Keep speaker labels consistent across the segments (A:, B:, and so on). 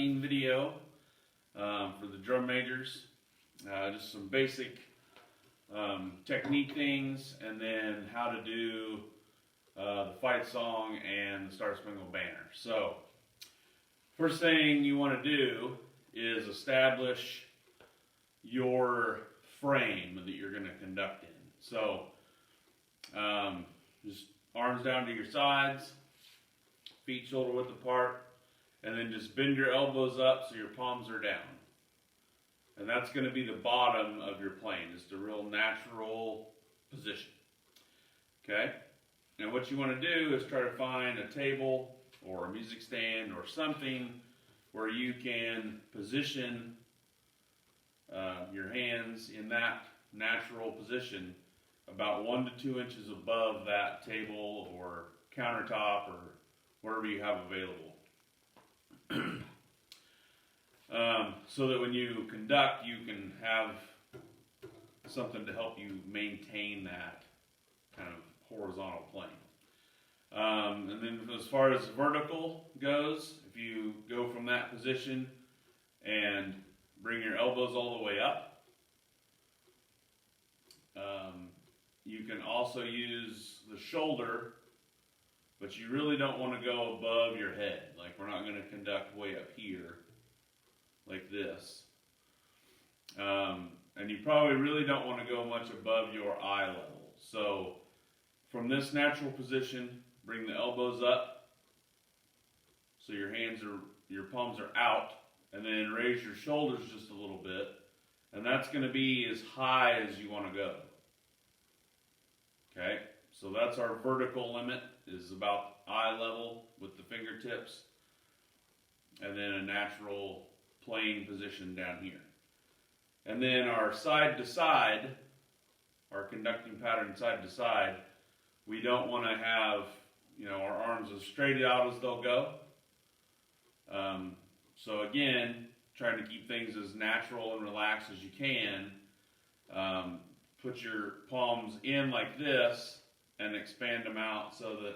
A: conducting video for the drum majors. Just some basic technique things, and then how to do the fight song and the Star Spangled Banner. So, first thing you want to do is establish your frame that you're going to conduct in. So, just arms down to your sides, feet shoulder width apart, and then just bend your elbows up so your palms are down. And that's going to be the bottom of your plane, just a real natural position. Okay? Now what you want to do is try to find a table or a music stand or something where you can position your hands in that natural position about 1 to 2 inches above that table or countertop or wherever you have available. So that when you conduct, you can have something to help you maintain that kind of horizontal plane. And then as far as vertical goes, if you go from that position and bring your elbows all the way up, you can also use the shoulder, but you really don't want to go above your head. Like, we're not going to conduct way up here like this. And you probably really don't want to go much above your eye level. So from this natural position, bring the elbows up so your palms are out, and then raise your shoulders just a little bit, and that's going to be as high as you want to go. Okay, so that's our vertical limit, is about eye level with the fingertips, and then a natural plane position down here. And then our side to side, our conducting pattern side to side, we don't want to have, our arms as straight out as they'll go. So again, trying to keep things as natural and relaxed as you can. Put your palms in like this and expand them out so that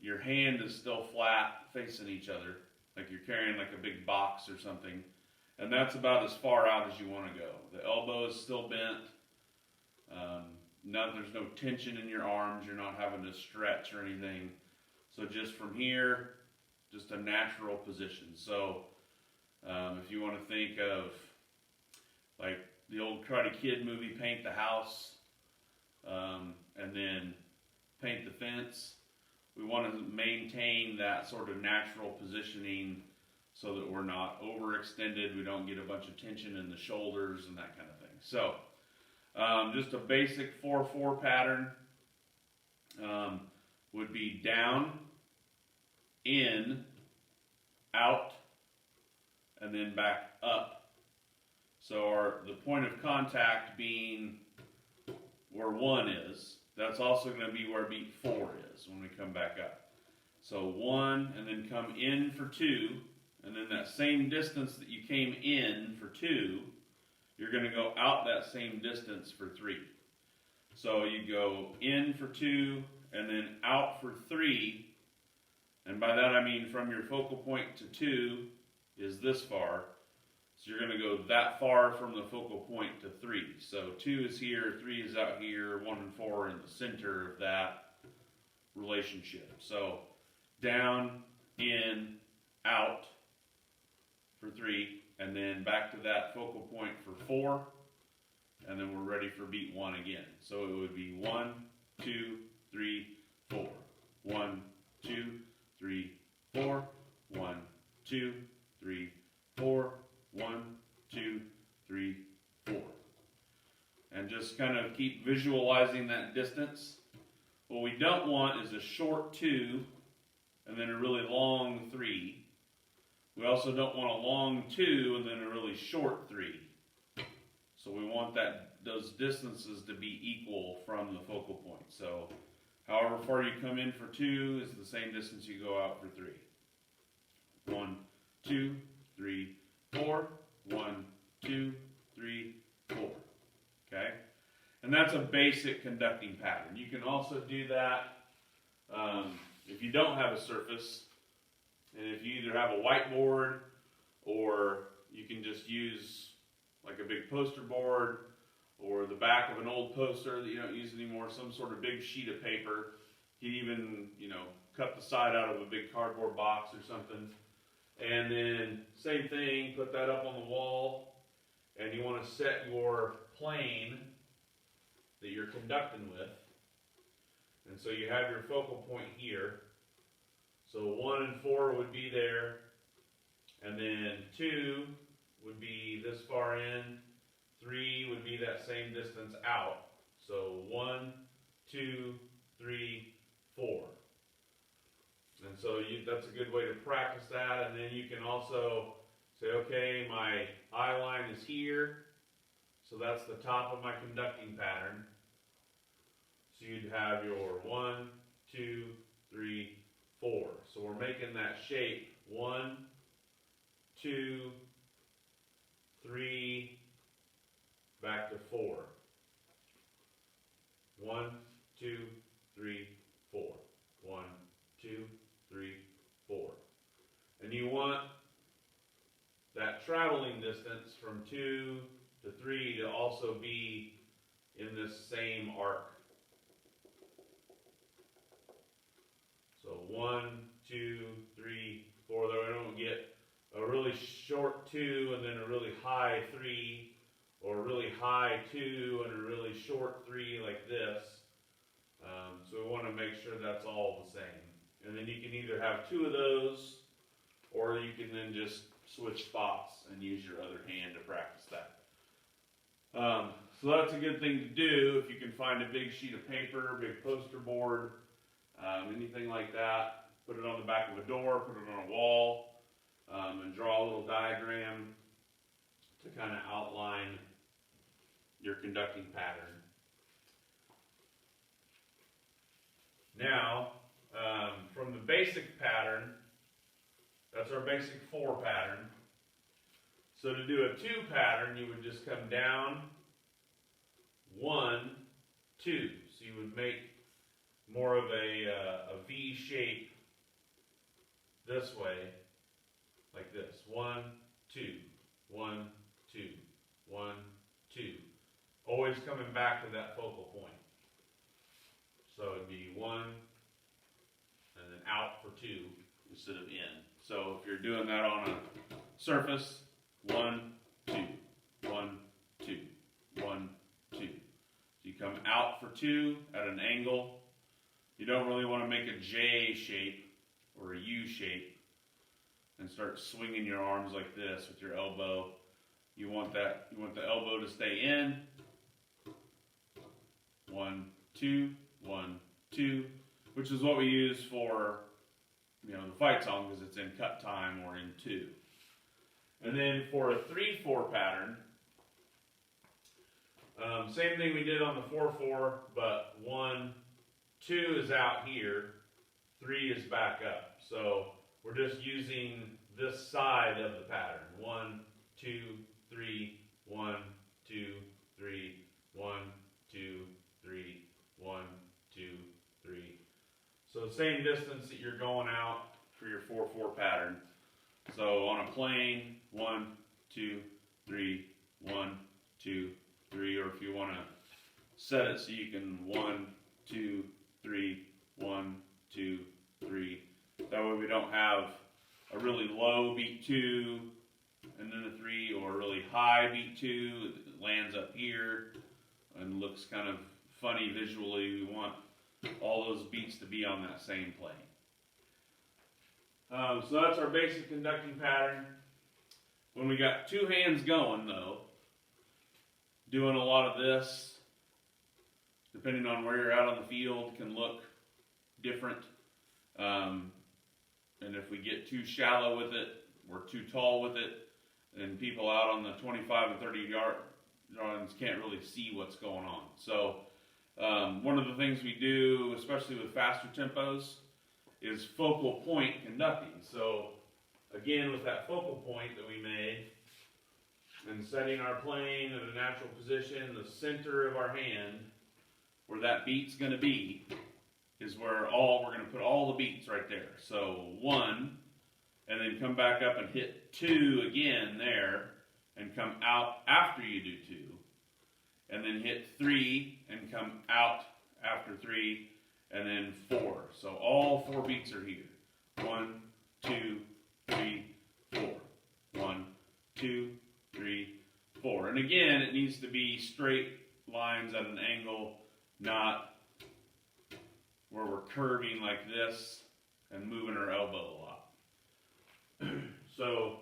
A: your hand is still flat facing each other, like you're carrying like a big box or something. And that's about as far out as you want to go. The elbow is still bent. There's no tension in your arms. You're not having to stretch or anything. So just from here, just a natural position. So if you want to think of like the old Karate Kid movie, Paint the House, and then Paint the Fence, we want to maintain that sort of natural positioning so that we're not overextended, we don't get a bunch of tension in the shoulders and that kind of thing. So, just a basic 4-4 pattern would be down, in, out, and then back up. So the point of contact being where 1 is, that's also going to be where beat 4 is when we come back up. So 1, and then come in for 2, and then that same distance that you came in for 2, you're going to go out that same distance for 3. So you go in for 2, and then out for 3, and by that I mean from your focal point to 2 is this far. So you're going to go that far from the focal point to 3. So 2 is here, 3 is out here, 1 and 4 are in the center of that relationship. So down, in, out for 3, and then back to that focal point for 4, and then we're ready for beat 1 again. So it would be 1, 2, 3, 4. 1, 2, 3, 4. 1, 2, 3, 4. 1, 2, 3, 4. And just kind of keep visualizing that distance. What we don't want is a short 2 and then a really long 3. We also don't want a long 2 and then a really short 3. So we want those distances to be equal from the focal point. So however far you come in for 2 is the same distance you go out for 3. 1, 2, 3, 4. 1, 2, 3, 4. Okay? And that's a basic conducting pattern. You can also do that if you don't have a surface, and if you either have a whiteboard or you can just use like a big poster board or the back of an old poster that you don't use anymore, some sort of big sheet of paper. You can even, cut the side out of a big cardboard box or something. And then same thing, put that up on the wall, and you want to set your plane that you're conducting with. And so you have your focal point here. So 1 and 4 would be there, and then 2 would be this far in, 3 would be that same distance out. So 1, 2, 3, 4. And so that's a good way to practice that. And then you can also say, okay, my eye line is here, so that's the top of my conducting pattern. So you'd have your 1, 2, 3, 4. So we're making that shape 1, 2, 3, back to 4. 1, 2, 3, 4. 1, 2, 3, 4. And you want that traveling distance from 2 to 3 to also be in this same arc. So 1, 2, 3, 4. Though I don't get a really short 2 and then a really high 3, or a really high 2 and a really short 3 like this. So we want to make sure that's all the same. And then you can either have 2 of those, or you can then just switch spots and use your other hand to practice that. So that's a good thing to do if you can find a big sheet of paper, big poster board, anything like that. Put it on the back of a door, put it on a wall, and draw a little diagram to kind of outline your conducting pattern. Now, from the basic pattern, that's our basic 4 pattern. So to do a 2 pattern, you would just come down 1, 2. So you would make more of a V shape this way, like this. 1, 2, 1, 2, 1, 2. Always coming back to that focal point. So it'd be 1 and then out for 2 instead of in. So if you're doing that on a surface, 1, 2, 1, 2, 1, 2. So you come out for 2 at an angle. You don't really want to make a J shape or a U shape and start swinging your arms like this with your elbow. You want the elbow to stay in. 1, 2, 1, 2, which is what we use for the fight song, because it's in cut time or in 2. And then for a 3-4 pattern, same thing we did on the 4-4, but 1, 2 is out here, 3 is back up. So we're just using this side of the pattern. 1, 2, 3, 1, 2, 3, 1, 2, 3, 1, 2, 3. So the same distance that you're going out for your 4-4 pattern. So on a plane, 1, 2, 3, 1, 2, 3, or if you want to set it so you can 1, 2, 3, 1, 2, 3. That way we don't have a really low beat 2 and then a 3, or a really high beat 2 that lands up here and looks kind of funny visually. We want all those beats to be on that same plane. So that's our basic conducting pattern. When we got 2 hands going though, doing a lot of this, depending on where you're out on the field, can look different. And if we get too shallow with it, we're too tall with it, and people out on the 25 and 30 yard runs can't really see what's going on. So one of the things we do, especially with faster tempos, is focal point conducting. So again, with that focal point that we made, and setting our plane in a natural position, the center of our hand, where that beat's going to be, is where we're going to put all the beats right there. So 1, and then come back up and hit 2 again there, and come out after you do 2, and then hit 3 and come out after 3, and then 4. So all 4 beats are here. 1, 2, 3, 4. 1, 2, 3, 4. And again, it needs to be straight lines at an angle, not where we're curving like this and moving our elbow a lot. So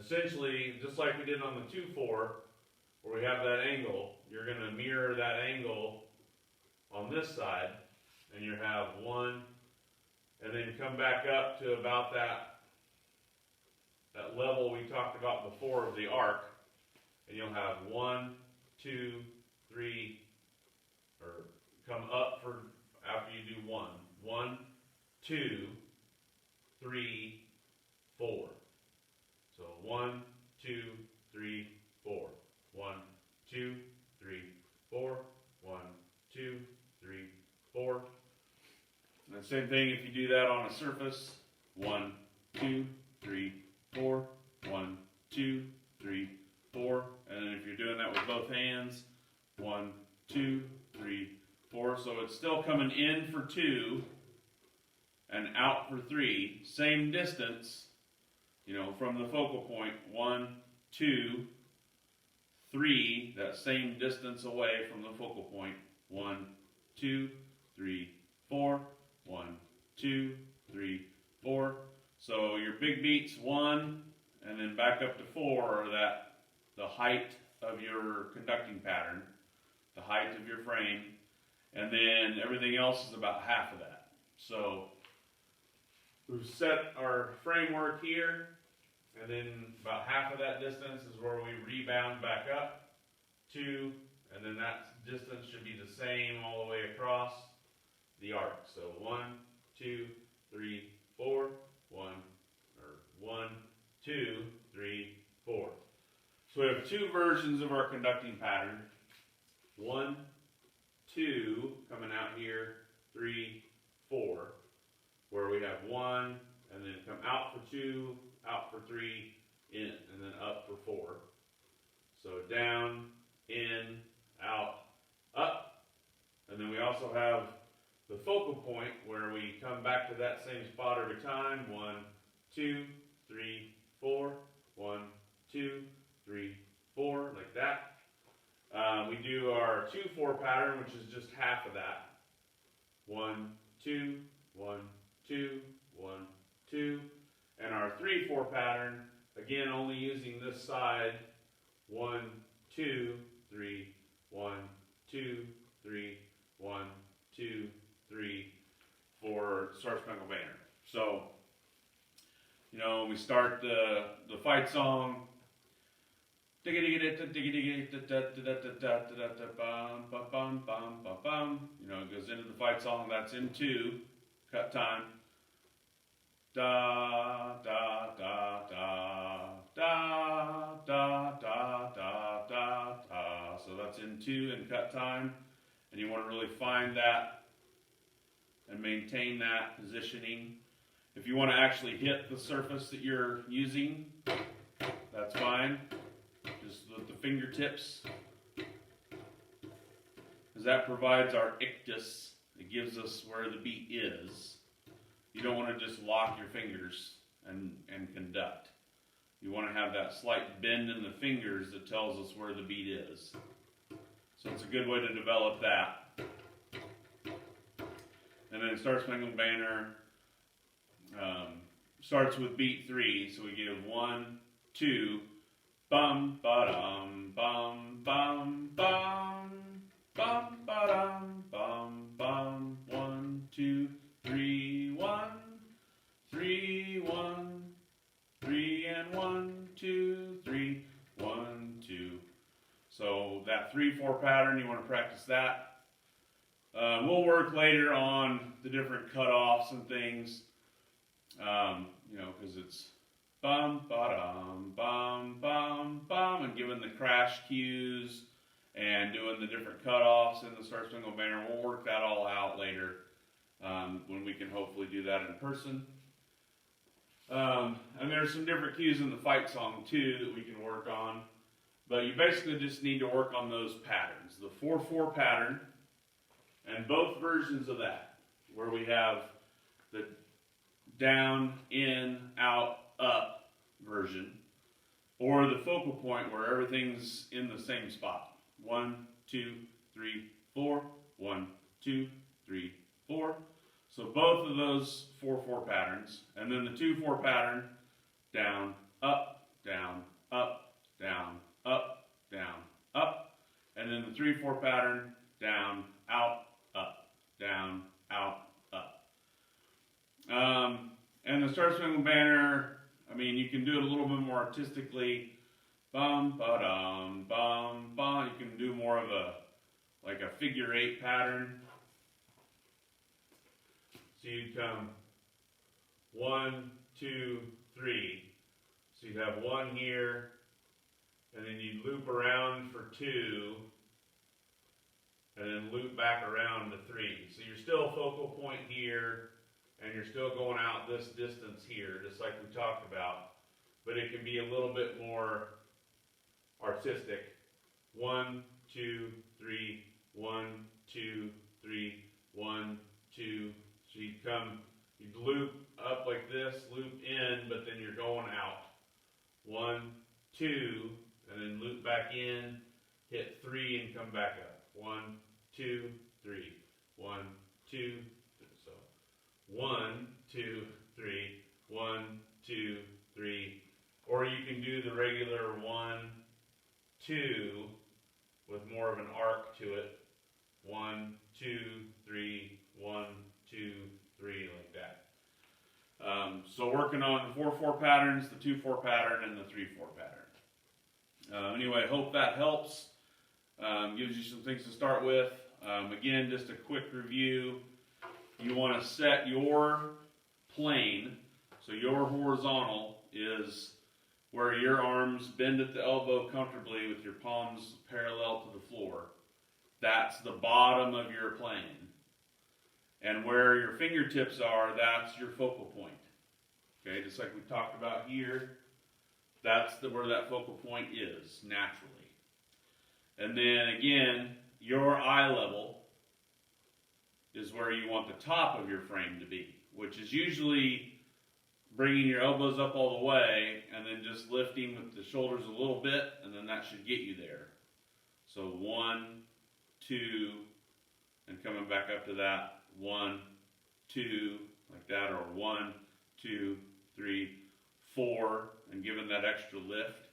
A: essentially, just like we did on the 2-4, where we have that angle, you're going to mirror that angle on this side, and you have 1, and then come back up to about that level we talked about before of the arc, and you'll have 1, 2, 3, or come up for after you do 1. 1, 2, 3, 4. So 1, 2, 3, 4. 1, 2, 3, 4. 1, 2, 3, 4. And the same thing if you do that on a surface. 1, 2, 3, 4. 1, 2, 3, 4. And then if you're doing that with both hands, 1, 2, 3, 4. So it's still coming in for 2 and out for 3. Same distance, from the focal point. 1, 2, 3. That same distance away from the focal point. 1, 2, 3, 4. 1, 2, 3, 4. So your big beats 1 and then back up to 4 are the height of your conducting pattern, the height of your frame, and then everything else is about half of that. So we've set our framework here, and then about half of that distance is where we rebound back up to, and then that distance should be the same all the way across the arc. So 1, 2, 3, 4, 1, 2, 3, 4. So we have 2 versions of our conducting pattern. 1, 2, coming out here, 3, 4, where we have 1, and then come out for 2, out for 3, in, and then up for 4. So down, in, out, up. And then we also have the focal point where we come back to that same spot every time. 1, 2, 3, 4. 1, 2, 3, 4, like that. We do our 2-4 pattern, which is just half of that. 1, 2, 1, 2, 1, 2. And our 3-4 pattern, again, only using this side. 1, 2, 3, 1, 2, 3, 1, 2, 3, for Star Spangled Banner. So, when we start the fight song, it goes into the fight song. That's in 2, cut time. Da da da da da da da da da. So that's in 2 and cut time, and you want to really find that and maintain that positioning. If you want to actually hit the surface that you're using, that's fine. Just with the fingertips, because that provides our ictus. It gives us where the beat is. You don't want to just lock your fingers and conduct. You want to have that slight bend in the fingers that tells us where the beat is. So it's a good way to develop that. And then Star Spangled Banner starts with beat 3. So we give 1, 2, bum ba dum bum bum bum bum ba dum bum bum. 1, 2, 3, 1, 3, 1, 3, and 1, 2, 3, 1, 2. So that 3-4 pattern, you want to practice that. We'll work later on the different cutoffs and things, because it's bum ba dum bum bum, and giving the crash cues and doing the different cutoffs in the Star Spangled Banner. We'll work that all out later when we can hopefully do that in person. And there's some different cues in the fight song too that we can work on. But you basically just need to work on those patterns. The 4/4 pattern, and both versions of that, where we have the down, in, out, up version, or the focal point where everything's in the same spot. 1, 2, 3, 4, 1, 2, 3, 4. So both of those 4/4 patterns, and then the 2/4 pattern, down, up, down, up, down, up, down, up, and then the 3/4 pattern, down, out, up, down, out, up. And the Star Spangled Banner, I mean, you can do it a little bit more artistically. Bum, ba-dum, bum, bum. You can do more of like a figure 8 pattern. So you'd come 1, 2, 3. So you'd have 1 here, and then you'd loop around for 2, and then loop back around to 3. So you're still focal point here, and you're still going out this distance here, just like we talked about. But it can be a little bit more artistic. 1, 2, 3, 1, 2, 3, 1, 2. So you'd loop up like this, loop in, but then you're going out. 1, 2, and then loop back in, hit 3 and come back up. 1, 2, 3, 1, 2, so 1, 2, 3, 1, 2, 3, or you can do the regular 1, 2 with more of an arc to it. 1, 2, 3, 1, 2, 3, like that. So working on the 4/4 patterns, the 2/4 pattern, and the 3/4 pattern. Anyway, hope that helps. Gives you some things to start with. Again, just a quick review. You want to set your plane, so your horizontal is where your arms bend at the elbow comfortably with your palms parallel to the floor. That's the bottom of your plane. And where your fingertips are, that's your focal point. Okay, just like we talked about here, that's where that focal point is, naturally. And then again, your eye level is where you want the top of your frame to be, which is usually bringing your elbows up all the way and then just lifting with the shoulders a little bit, and then that should get you there. So 1, 2, and coming back up to that, 1, 2, like that, or 1, 2, 3, 4, and giving that extra lift.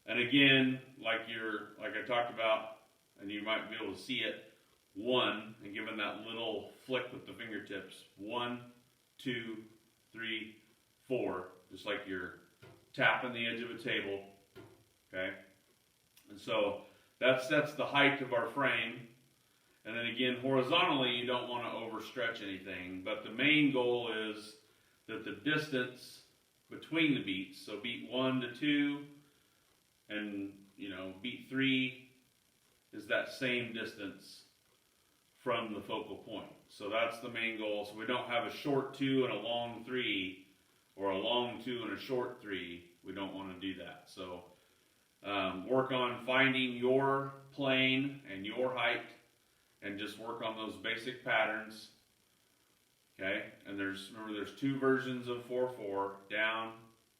A: And again, like I talked about, and you might be able to see it, 1, and giving that little flick with the fingertips. 1, 2, 3, 4, just like you're tapping the edge of a table. Okay, and so that sets the height of our frame. And then again, horizontally, you don't want to overstretch anything, but the main goal is that the distance between the beats, so beat 1 to 2, and beat 3 is that same distance from the focal point. So that's the main goal. So we don't have a short 2 and a long 3, or a long 2 and a short 3. We don't want to do that. So work on finding your plane and your height, and just work on those basic patterns. Okay, and remember there's 2 versions of 4/4: down,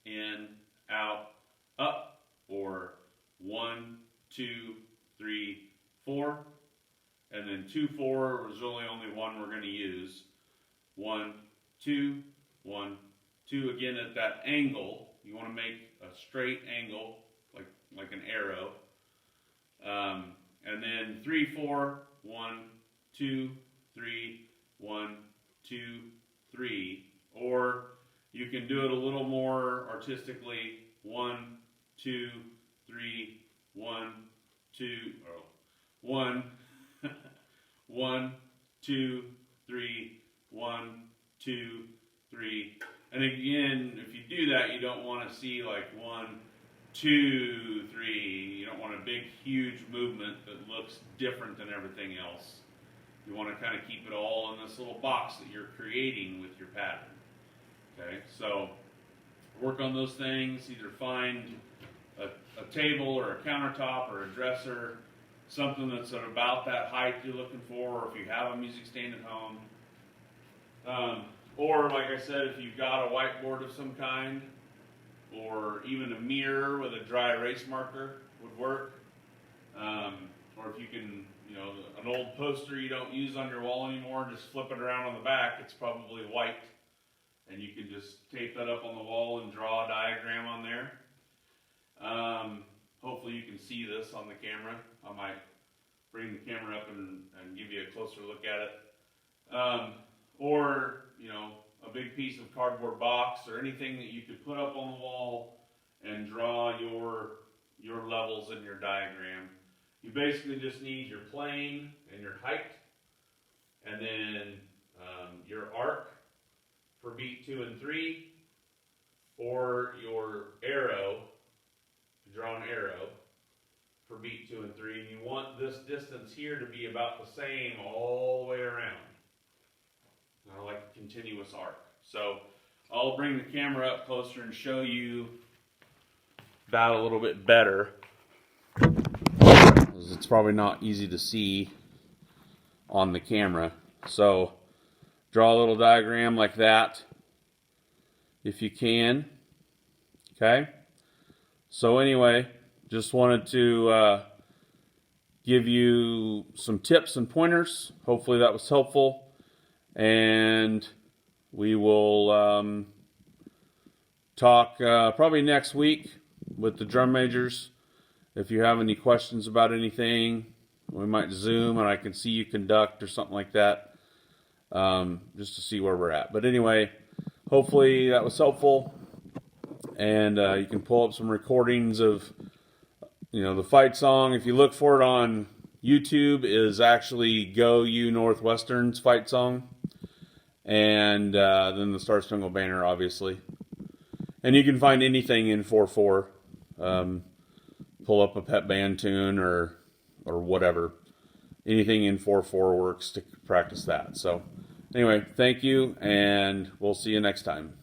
A: in, out, up, or 1, 2, 3, 4. And then 2/4 was really only one we're going to use. 1, 2, 1, 2. Again, at that angle, you want to make a straight angle, like an arrow. And then 3/4, 1, 2, 3, 1, 2, 3. Or you can do it a little more artistically. 1, 2, 3, 1, 2, 1, 1, 2, 3, 1, 2, 3. And again, if you do that, you don't want to see like 1, 2, 3. You don't want a big, huge movement that looks different than everything else. You want to kind of keep it all in this little box that you're creating with your pattern. Okay, so work on those things, either find a table or a countertop or a dresser, something that's at about that height you're looking for, or if you have a music stand at home. Or like I said, if you've got a whiteboard of some kind, or even a mirror with a dry erase marker would work. Or if you can, an old poster you don't use on your wall anymore, just flip it around on the back. It's probably white, and you can just tape that up on the wall and draw a diagram on there. Hopefully you can see this on the camera. I might bring the camera up and give you a closer look at it. Or, a big piece of cardboard box or anything that you could put up on the wall and draw your levels in your diagram. You basically just need your plane and your height, and then your arc for beat 2 and 3, or your arrow, draw an arrow for beat 2 and 3, and you want this distance here to be about the same all the way around. Like a continuous arc. So I'll bring the camera up closer and show you that a little bit better. It's probably not easy to see on the camera. So draw a little diagram like that if you can. Okay. So anyway, just wanted to give you some tips and pointers. Hopefully that was helpful. And we will talk probably next week with the drum majors. If you have any questions about anything, we might Zoom and I can see you conduct or something like that, just to see where we're at. But anyway, hopefully that was helpful. And you can pull up some recordings of, the fight song. If you look for it on YouTube, is actually Go You Northwestern's fight song. And then the Star Spangled Banner, obviously. And you can find anything in 4/4. Pull up a pep band tune or whatever. Anything in 4/4 works to practice that. So anyway, thank you, and we'll see you next time.